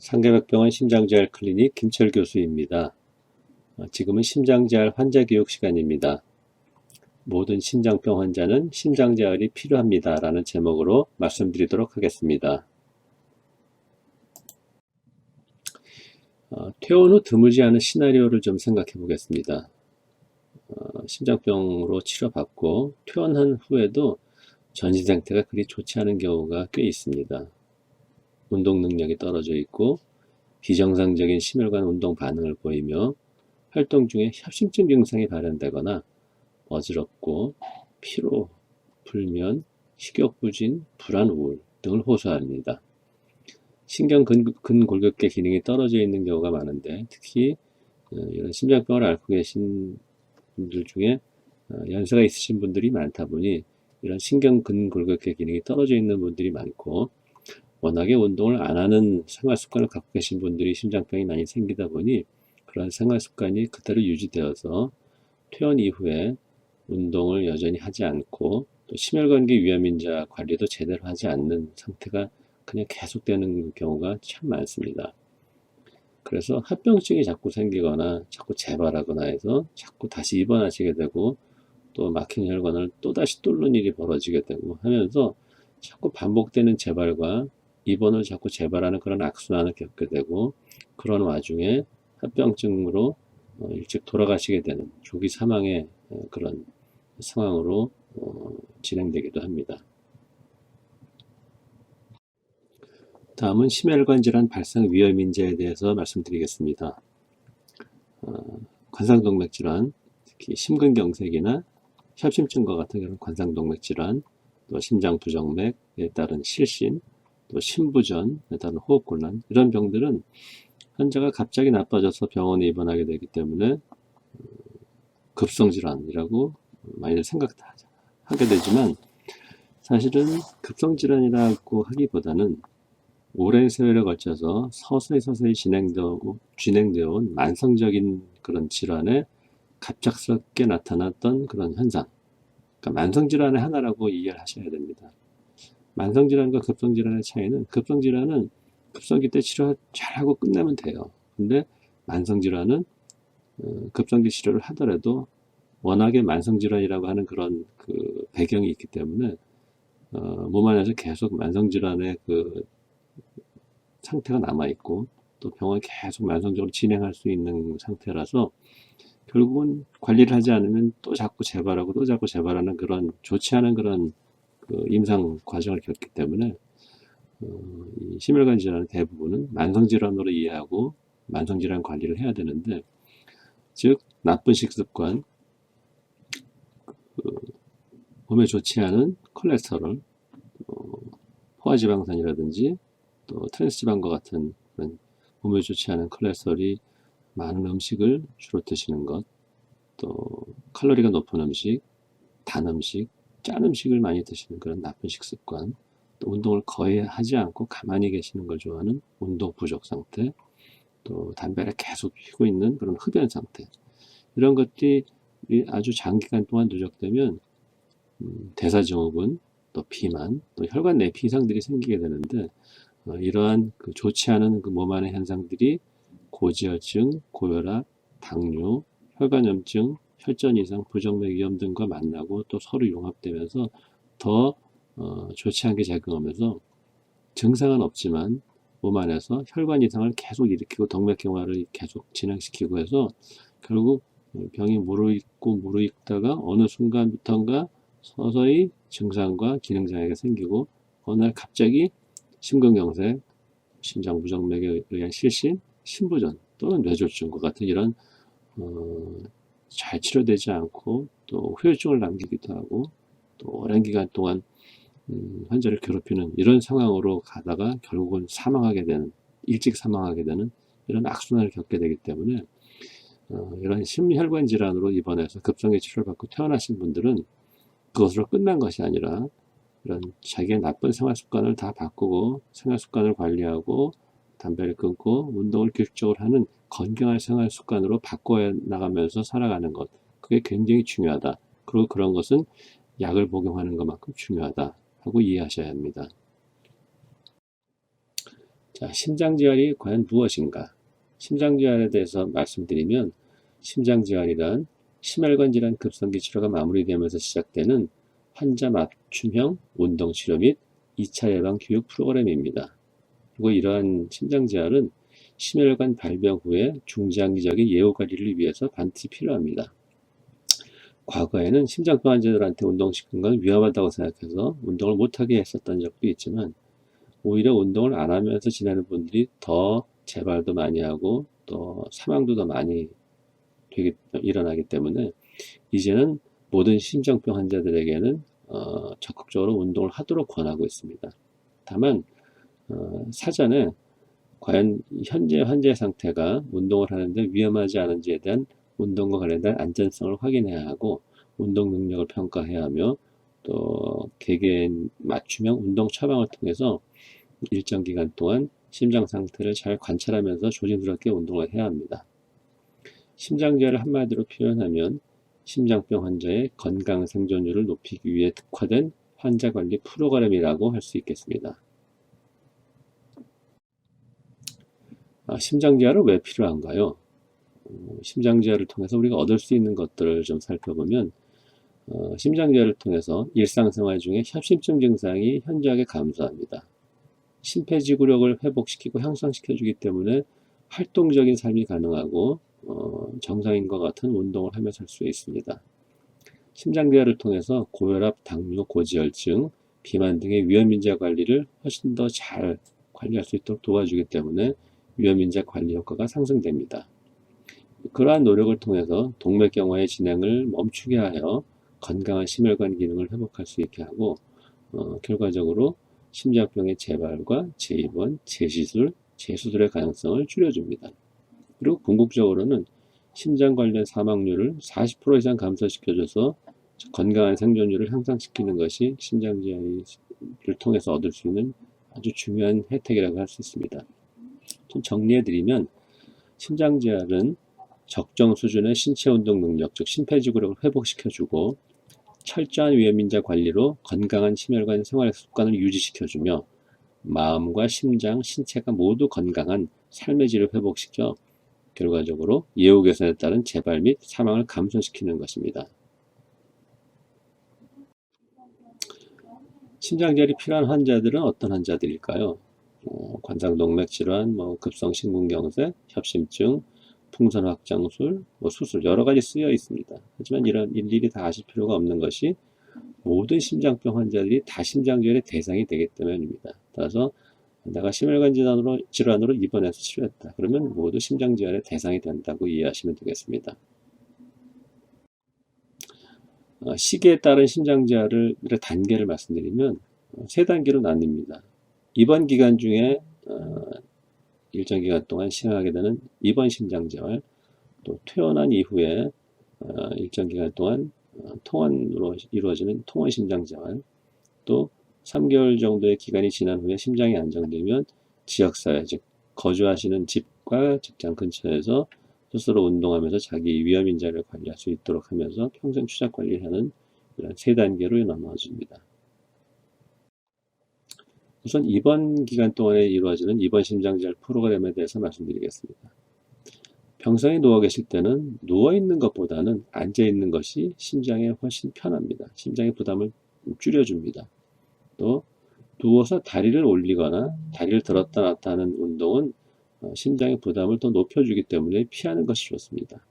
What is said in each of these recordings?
상계백병원 심장재활 클리닉 김철 교수입니다. 지금은 심장재활 환자 교육 시간입니다. 모든 심장병 환자는 심장재활이 필요합니다. 라는 제목으로 말씀드리도록 하겠습니다. 퇴원 후 드물지 않은 시나리오를 좀 생각해 보겠습니다. 심장병으로 치료받고 퇴원한 후에도 전신 상태가 그리 좋지 않은 경우가 꽤 있습니다. 운동 능력이 떨어져 있고 비정상적인 심혈관 운동 반응을 보이며 활동 중에 협심증 증상이 발현되거나 어지럽고 피로, 불면, 식욕부진, 불안, 우울 등을 호소합니다. 신경 근골격계 기능이 떨어져 있는 경우가 많은데 특히 이런 심장병을 앓고 계신 분들 중에 연세가 있으신 분들이 많다 보니 이런 신경 근골격계 기능이 떨어져 있는 분들이 많고 워낙에 운동을 안 하는 생활 습관을 갖고 계신 분들이 심장병이 많이 생기다 보니 그런 생활 습관이 그대로 유지되어서 퇴원 이후에 운동을 여전히 하지 않고 또 심혈관계 위험인자 관리도 제대로 하지 않는 상태가 그냥 계속되는 경우가 참 많습니다. 그래서 합병증이 자꾸 생기거나 자꾸 재발하거나 해서 자꾸 다시 입원하시게 되고 또 막힌 혈관을 또다시 뚫는 일이 벌어지게 되고 하면서 자꾸 반복되는 재발과 입원을 자꾸 재발하는 그런 악순환을 겪게 되고 그런 와중에 합병증으로 일찍 돌아가시게 되는 조기 사망의 그런 상황으로 진행되기도 합니다. 다음은 심혈관 질환 발생 위험인자에 대해서 말씀드리겠습니다. 관상동맥 질환, 특히 심근경색이나 협심증과 같은 그런 관상동맥 질환, 또 심장부정맥에 따른 실신, 또 심부전에 따른 호흡곤란, 이런 병들은 환자가 갑자기 나빠져서 병원에 입원하게 되기 때문에 급성질환이라고 많이들 생각하게 되지만 사실은 급성질환이라고 하기보다는 오랜 세월에 걸쳐서 서서히 진행되어 온 만성적인 그런 질환에 갑작스럽게 나타났던 그런 현상. 그러니까 만성질환의 하나라고 이해를 하셔야 됩니다. 만성질환과 급성질환의 차이는 급성질환은 급성기 때 치료 잘하고 끝내면 돼요. 근데 만성질환은 급성기 치료를 하더라도 워낙에 만성질환이라고 하는 그런 그 배경이 있기 때문에 몸 안에서 계속 만성질환의 그 상태가 남아있고 또 병원에 계속 만성적으로 진행할 수 있는 상태라서 결국은 관리를 하지 않으면 또 자꾸 재발하고 또 자꾸 재발하는 그런 좋지 않은 그런 그 임상 과정을 겪기 때문에 이 심혈관 질환의 대부분은 만성질환으로 이해하고 만성질환 관리를 해야 되는데 즉 나쁜 식습관, 몸에 좋지 않은 콜레스테롤, 포화지방산이라든지 또 트랜스지방과 같은 그런 몸에 좋지 않은 콜레스테롤이 많은 음식을 주로 드시는 것, 또 칼로리가 높은 음식, 단 음식, 짠 음식을 많이 드시는 그런 나쁜 식습관, 또 운동을 거의 하지 않고 가만히 계시는 걸 좋아하는 운동 부족 상태, 또 담배를 계속 피우고 있는 그런 흡연 상태, 이런 것들이 아주 장기간 동안 누적되면 대사증후군, 또 비만, 또 혈관 내피 이상들이 생기게 되는데 이러한 그 좋지 않은 그 몸 안의 현상들이 고지혈증, 고혈압, 당뇨, 혈관염증, 혈전 이상, 부정맥 위험 등과 만나고 또 서로 융합되면서 더 좋지 않게 작용하면서 증상은 없지만 몸 안에서 혈관 이상을 계속 일으키고 동맥경화를 계속 진행시키고 해서 결국 병이 무르익다가 어느 순간부터인가 서서히 증상과 기능장애가 생기고 어느 날 갑자기 심근경색, 심장부정맥에 의한 실신, 심부전 또는 뇌졸중과 같은 이런 잘 치료되지 않고 또 후유증을 남기기도 하고 또 오랜 기간 동안 환자를 괴롭히는 이런 상황으로 가다가 결국은 일찍 사망하게 되는 이런 악순환을 겪게 되기 때문에 이런 심혈관 질환으로 입원해서 급성기 치료를 받고 퇴원하신 분들은 그것으로 끝난 것이 아니라 이런 자기의 나쁜 생활 습관을 다 바꾸고 생활 습관을 관리하고 담배를 끊고 운동을 규칙적으로 하는 건강한 생활 습관으로 바꿔 나가면서 살아가는 것, 그게 굉장히 중요하다. 그리고 그런 것은 약을 복용하는 것만큼 중요하다 하고 이해하셔야 합니다. 자, 심장지활이 과연 무엇인가? 심장지활에 대해서 말씀드리면 심장지활이란 심혈관 질환 급성기 치료가 마무리되면서 시작되는 환자 맞춤형 운동치료 및 2차 예방 교육 프로그램입니다. 그리고 이러한 심장지활은 심혈관 발병 후에 중장기적인 예후 관리를 위해서 반드시 필요합니다. 과거에는 심장병 환자들한테 운동시키는 건 위험하다고 생각해서 운동을 못하게 했었던 적도 있지만 오히려 운동을 안 하면서 지내는 분들이 더 재발도 많이 하고 또 사망도 더 많이 일어나기 때문에 이제는 모든 심장병 환자들에게는 적극적으로 운동을 하도록 권하고 있습니다. 다만 사전에 과연 현재 환자의 상태가 운동을 하는데 위험하지 않은지에 대한 운동과 관련된 안전성을 확인해야 하고 운동 능력을 평가해야 하며 또 개개인 맞춤형 운동 처방을 통해서 일정 기간 동안 심장 상태를 잘 관찰하면서 조심스럽게 운동을 해야 합니다. 심장지활을 한마디로 표현하면 심장병 환자의 건강 생존율을 높이기 위해 특화된 환자관리 프로그램이라고 할 수 있겠습니다. 심장지활은 왜 필요한가요? 심장지활을 통해서 우리가 얻을 수 있는 것들을 좀 살펴보면 심장지활을 통해서 일상생활 중에 협심증 증상이 현저하게 감소합니다. 심폐지구력을 회복시키고 향상시켜주기 때문에 활동적인 삶이 가능하고 정상인과 같은 운동을 하면서 할 수 있습니다. 심장지활을 통해서 고혈압, 당뇨, 고지혈증, 비만 등의 위험인자 관리를 훨씬 더 잘 관리할 수 있도록 도와주기 때문에 위험인자 관리 효과가 상승됩니다. 그러한 노력을 통해서 동맥경화의 진행을 멈추게 하여 건강한 심혈관 기능을 회복할 수 있게 하고 결과적으로 심장병의 재발과 재입원, 재시술, 재수술의 가능성을 줄여줍니다. 그리고 궁극적으로는 심장 관련 사망률을 40% 이상 감소시켜줘서 건강한 생존율을 향상시키는 것이 심장지활을 통해서 얻을 수 있는 아주 중요한 혜택이라고 할 수 있습니다. 좀 정리해드리면 심장지활은 적정 수준의 신체 운동 능력, 즉 심폐지구력을 회복시켜주고 철저한 위험인자 관리로 건강한 심혈관 생활 습관을 유지시켜주며 마음과 심장, 신체가 모두 건강한 삶의 질을 회복시켜 결과적으로 예후 개선에 따른 재발 및 사망을 감소시키는 것입니다. 심장지활이 필요한 환자들은 어떤 환자들일까요? 관상동맥 질환, 급성심근경색, 협심증, 풍선 확장술, 수술 여러 가지 쓰여 있습니다. 하지만 이런 일일이 다 아실 필요가 없는 것이 모든 심장병 환자들이 다 심장지활의 대상이 되기 때문입니다. 따라서 내가 심혈관 질환으로 입원해서 치료했다. 그러면 모두 심장지활의 대상이 된다고 이해하시면 되겠습니다. 시기에 따른 심장지활의 단계를 말씀드리면 세 단계로 나뉩니다. 입원 기간 중에 일정 기간 동안 시행하게 되는 입원 심장지활, 또 퇴원한 이후에 일정 기간 동안 통원으로 이루어지는 통원 심장지활, 또 3개월 정도의 기간이 지난 후에 심장이 안정되면 지역사회, 즉 거주하시는 집과 직장 근처에서 스스로 운동하면서 자기 위험인자를 관리할 수 있도록 하면서 평생 추적 관리하는 이런 세 단계로 나눠집니다. 우선 입원 기간 동안에 이루어지는 입원 심장지활 프로그램에 대해서 말씀드리겠습니다. 병상에 누워 계실 때는 누워 있는 것보다는 앉아 있는 것이 심장에 훨씬 편합니다. 심장의 부담을 줄여줍니다. 또 누워서 다리를 올리거나 다리를 들었다 놨다 하는 운동은 심장의 부담을 더 높여주기 때문에 피하는 것이 좋습니다.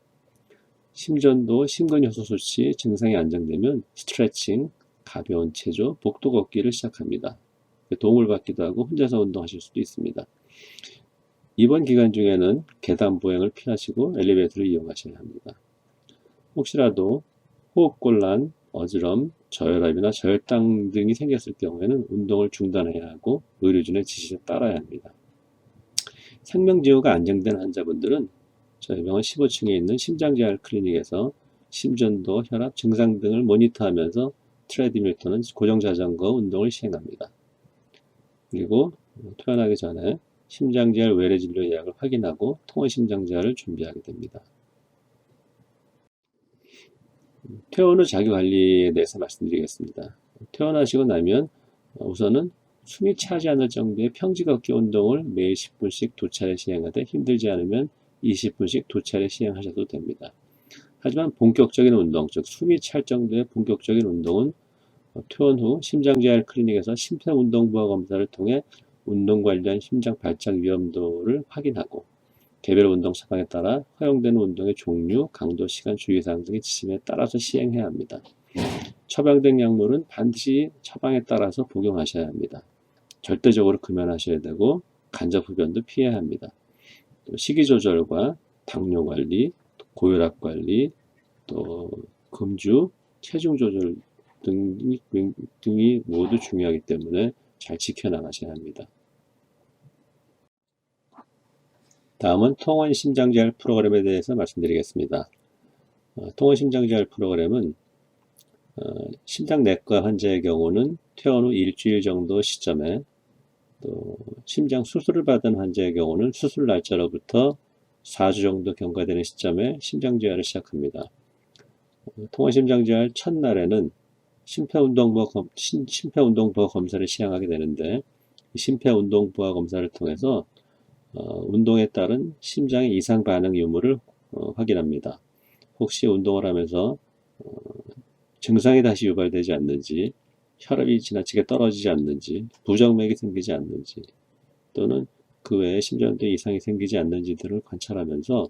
심전도 심근효소 수치 증상이 안정되면 스트레칭, 가벼운 체조, 복도 걷기를 시작합니다. 도움을 받기도 하고 혼자서 운동하실 수도 있습니다. 입원 기간 중에는 계단 보행을 피하시고 엘리베이터를 이용하셔야 합니다. 혹시라도 호흡곤란, 어지럼, 저혈압이나 저혈당 등이 생겼을 경우에는 운동을 중단해야 하고 의료진의 지시에 따라야 합니다. 생명지후가 안정된 환자분들은 저희 병원 15층에 있는 심장지활 클리닉에서 심전도, 혈압, 증상 등을 모니터하면서 트레드밀 또는 고정자전거 운동을 시행합니다. 그리고 퇴원하기 전에 심장지활 외래진료 예약을 확인하고 통원심장지활을 준비하게 됩니다. 퇴원 후 자기관리에 대해서 말씀드리겠습니다. 퇴원하시고 나면 우선은 숨이 차지 않을 정도의 평지 걷기 운동을 매일 10분씩 2차례 시행하되 힘들지 않으면 20분씩 2차례 시행하셔도 됩니다. 하지만 본격적인 운동, 즉 숨이 찰 정도의 본격적인 운동은 퇴원 후 심장재활 클리닉에서 심폐운동부하 검사를 통해 운동 관련 심장 발작 위험도를 확인하고 개별 운동 처방에 따라 허용되는 운동의 종류, 강도, 시간, 주의사항 등의 지침에 따라서 시행해야 합니다. 처방된 약물은 반드시 처방에 따라서 복용하셔야 합니다. 절대적으로 금연하셔야 되고 간접 흡연도 피해야 합니다. 또 식이 조절과 당뇨 관리, 고혈압 관리, 또 금주, 체중 조절 등이 모두 중요하기 때문에 잘 지켜나가셔야 합니다. 다음은 통원심장재활 프로그램에 대해서 말씀드리겠습니다. 통원심장재활 프로그램은 심장내과 환자의 경우는 퇴원 후 일주일 정도 시점에, 또 심장 수술을 받은 환자의 경우는 수술 날짜로부터 4주 정도 경과되는 시점에 심장재활을 시작합니다. 통원심장재활 첫날에는 심폐운동부하 검사를 시행하게 되는데, 심폐운동부하 검사를 통해서 운동에 따른 심장의 이상 반응 유무를 확인합니다. 혹시 운동을 하면서 증상이 다시 유발되지 않는지, 혈압이 지나치게 떨어지지 않는지, 부정맥이 생기지 않는지, 또는 그 외에 심장에 이상이 생기지 않는지 등을 관찰하면서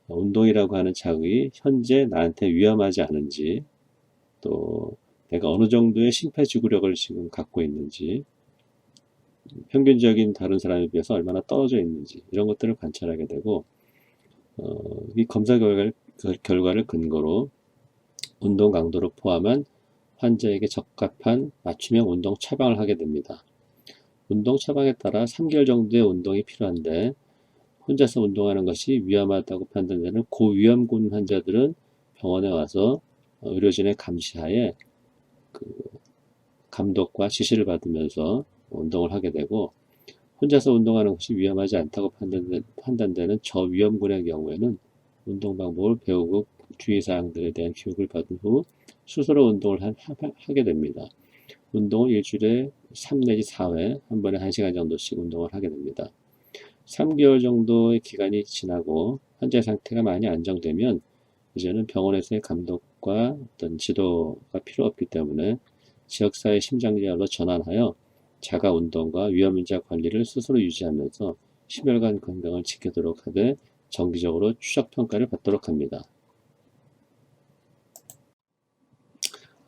운동이라고 하는 자극이 현재 나한테 위험하지 않은지, 또 내가 어느 정도의 심폐지구력을 지금 갖고 있는지, 평균적인 다른 사람에 비해서 얼마나 떨어져 있는지 이런 것들을 관찰하게 되고, 이 검사 결과를 근거로 운동 강도를 포함한 환자에게 적합한 맞춤형 운동 처방을 하게 됩니다. 운동 처방에 따라 3개월 정도의 운동이 필요한데, 혼자서 운동하는 것이 위험하다고 판단되는 고위험군 환자들은 병원에 와서 의료진의 감시하에 감독과 지시를 받으면서 운동을 하게 되고, 혼자서 운동하는 것이 위험하지 않다고 판단되는 저위험군의 경우에는 운동 방법을 배우고 주의사항들에 대한 교육을 받은 후 스스로 운동을 하게 됩니다. 운동은 일주일에 3 내지 4회, 한 번에 1시간 정도씩 운동을 하게 됩니다. 3개월 정도의 기간이 지나고 환자의 상태가 많이 안정되면 이제는 병원에서의 감독과 어떤 지도가 필요 없기 때문에 지역사회 심장재활로 전환하여 자가 운동과 위험인자 관리를 스스로 유지하면서 심혈관 건강을 지키도록 하되 정기적으로 추적 평가를 받도록 합니다.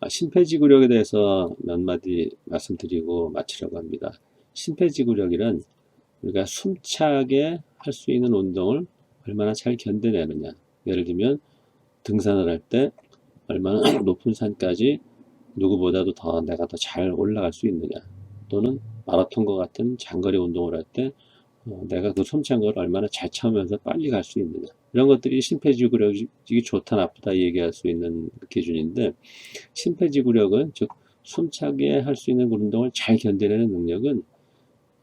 심폐지구력에 대해서 몇 마디 말씀드리고 마치려고 합니다. 심폐지구력이란 우리가 숨차게 할 수 있는 운동을 얼마나 잘 견뎌내느냐. 예를 들면 등산을 할 때 얼마나 높은 산까지 누구보다도 내가 더 잘 올라갈 수 있느냐, 또는 마라톤과 같은 장거리 운동을 할 때 내가 그 숨찬 걸 얼마나 잘 참으면서 빨리 갈 수 있느냐, 이런 것들이 심폐지구력이 좋다 나쁘다 얘기할 수 있는 기준인데, 심폐지구력은 즉 숨차게 할 수 있는 운동을 잘 견뎌내는 능력은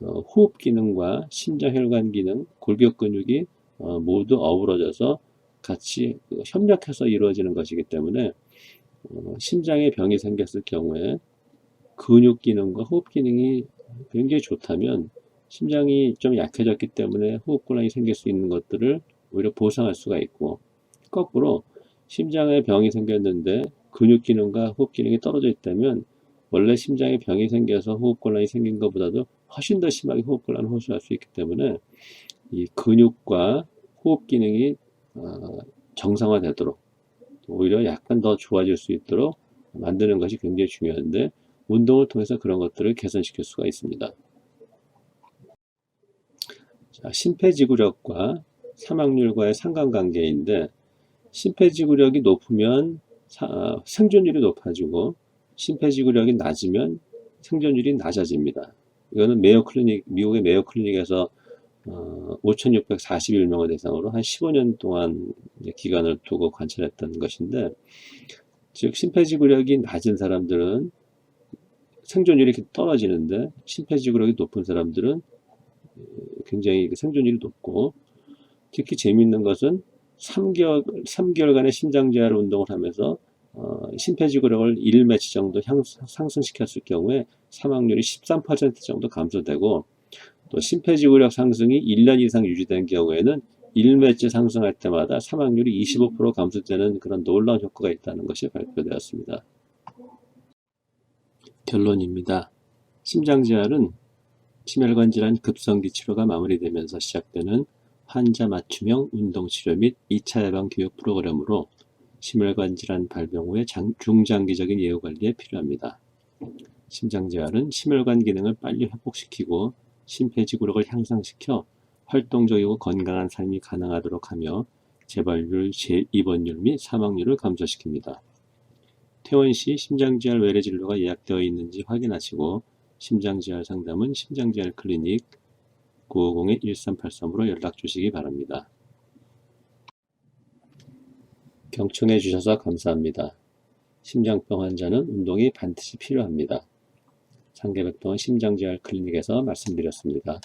호흡 기능과 심장혈관 기능, 골격 근육이 모두 어우러져서 같이 협력해서 이루어지는 것이기 때문에 심장에 병이 생겼을 경우에 근육 기능과 호흡 기능이 굉장히 좋다면 심장이 좀 약해졌기 때문에 호흡곤란이 생길 수 있는 것들을 오히려 보상할 수가 있고, 거꾸로 심장에 병이 생겼는데 근육 기능과 호흡 기능이 떨어져 있다면 원래 심장에 병이 생겨서 호흡곤란이 생긴 것보다도 훨씬 더 심하게 호흡곤란을 호소할 수 있기 때문에 이 근육과 호흡 기능이 정상화되도록, 오히려 약간 더 좋아질 수 있도록 만드는 것이 굉장히 중요한데, 운동을 통해서 그런 것들을 개선시킬 수가 있습니다. 자, 심폐지구력과 사망률과의 상관관계인데, 심폐지구력이 높으면 생존율이 높아지고 심폐지구력이 낮으면 생존율이 낮아집니다. 이거는 미국의 메이오 클리닉에서 5,641명을 대상으로 한 15년 동안 기간을 두고 관찰했던 것인데, 즉 심폐지구력이 낮은 사람들은 생존율이 떨어지는데 심폐지구력이 높은 사람들은 굉장히 생존율이 높고, 특히 재미있는 것은 3개월간의 심장재활 운동을 하면서 심폐지구력을 1매치 정도 상승시켰을 경우에 사망률이 13% 정도 감소되고, 또 심폐지구력 상승이 1년 이상 유지된 경우에는 1매치 상승할 때마다 사망률이 25% 감소되는 그런 놀라운 효과가 있다는 것이 발표되었습니다. 결론입니다. 심장재활은 심혈관 질환 급성기 치료가 마무리되면서 시작되는 환자 맞춤형 운동치료 및 2차 예방 교육 프로그램으로 심혈관 질환 발병 후의 중장기적인 예후 관리에 필요합니다. 심장재활은 심혈관 기능을 빨리 회복시키고 심폐지구력을 향상시켜 활동적이고 건강한 삶이 가능하도록 하며 재발률, 재입원율 및 사망률을 감소시킵니다. 퇴원 시 심장재활 외래 진료가 예약되어 있는지 확인하시고 심장재활 상담은 심장재활 클리닉 950-1383으로 연락 주시기 바랍니다. 경청해 주셔서 감사합니다. 심장병 환자는 운동이 반드시 필요합니다. 상계백동원 심장재활 클리닉에서 말씀드렸습니다.